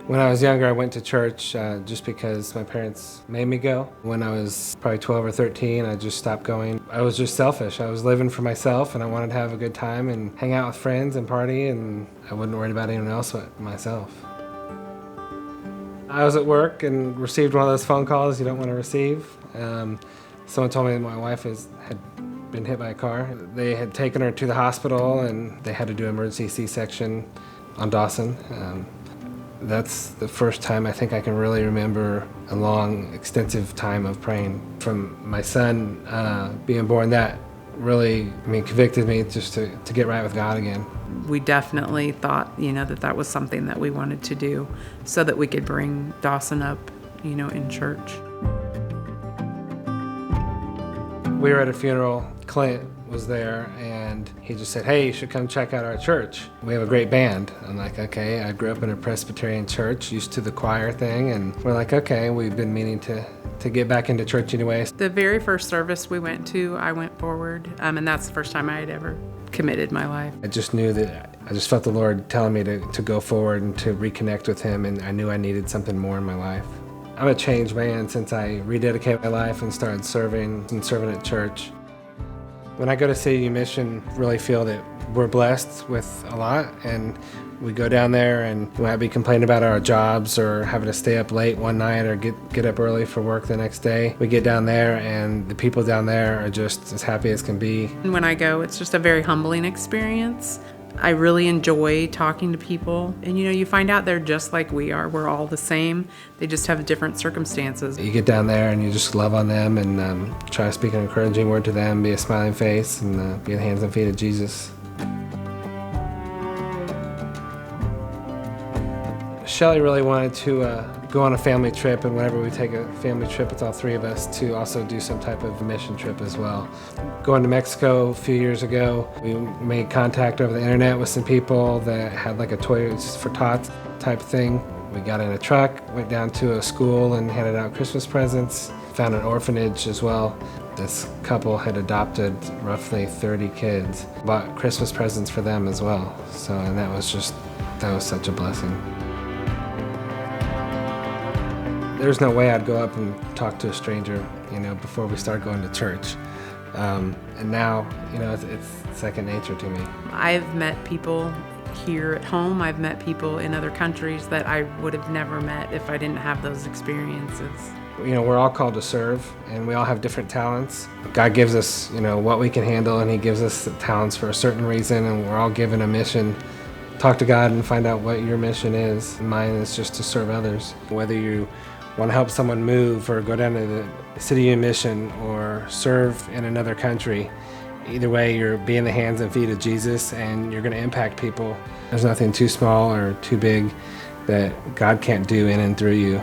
When I was younger, I went to church just because my parents made me go. When I was probably 12 or 13, I just stopped going. I was just selfish. I was living for myself, and I wanted to have a good time and hang out with friends and party, and I wasn't worried about anyone else but myself. I was at work and received one of those phone calls you don't want to receive. Someone told me that my wife had been hit by a car. They had taken her to the hospital, and they had to do emergency C-section on Dawson. That's the first time I think I can really remember a long, extensive time of praying. From my son being born, that really, convicted me just to get right with God again. We definitely thought, that was something that we wanted to do so that we could bring Dawson up, in church. We were at a funeral. Clint was there, and he just said, "Hey, you should come check out our church. We have a great band." I'm like, okay. I grew up in a Presbyterian church, used to the choir thing, and we're like, okay, we've been meaning to get back into church anyway. The very first service we went to, I went forward, and that's the first time I had ever committed my life. I just knew that I just felt the Lord telling me to go forward and to reconnect with Him, and I knew I needed something more in my life. I'm a changed man since I rededicated my life and started serving at church. When I go to City Mission, really feel that we're blessed with a lot, and we go down there and we might be complaining about our jobs or having to stay up late one night or get up early for work the next day. We get down there and the people down there are just as happy as can be. And when I go, it's just a very humbling experience. I really enjoy talking to people, and you find out they're just like we are. We're all the same. They just have different circumstances. You get down there and you just love on them and try to speak an encouraging word to them, be a smiling face, and be the hands and feet of Jesus. Shelley really wanted to go on a family trip, and whenever we take a family trip with all three of us, to also do some type of mission trip as well. Going to Mexico a few years ago, we made contact over the internet with some people that had like a Toys for Tots type thing. We got in a truck, went down to a school and handed out Christmas presents, found an orphanage as well. This couple had adopted roughly 30 kids, bought Christmas presents for them as well. And that was such a blessing. There's no way I'd go up and talk to a stranger, before we start going to church. And now, it's second nature to me. I've met people here at home. I've met people in other countries that I would have never met if I didn't have those experiences. We're all called to serve, and we all have different talents. God gives us, what we can handle, and He gives us the talents for a certain reason, and we're all given a mission. Talk to God and find out what your mission is. Mine is just to serve others. Whether you want to help someone move or go down to the City Mission or serve in another country, either way, you're being the hands and feet of Jesus, and you're going to impact people. There's nothing too small or too big that God can't do in and through you.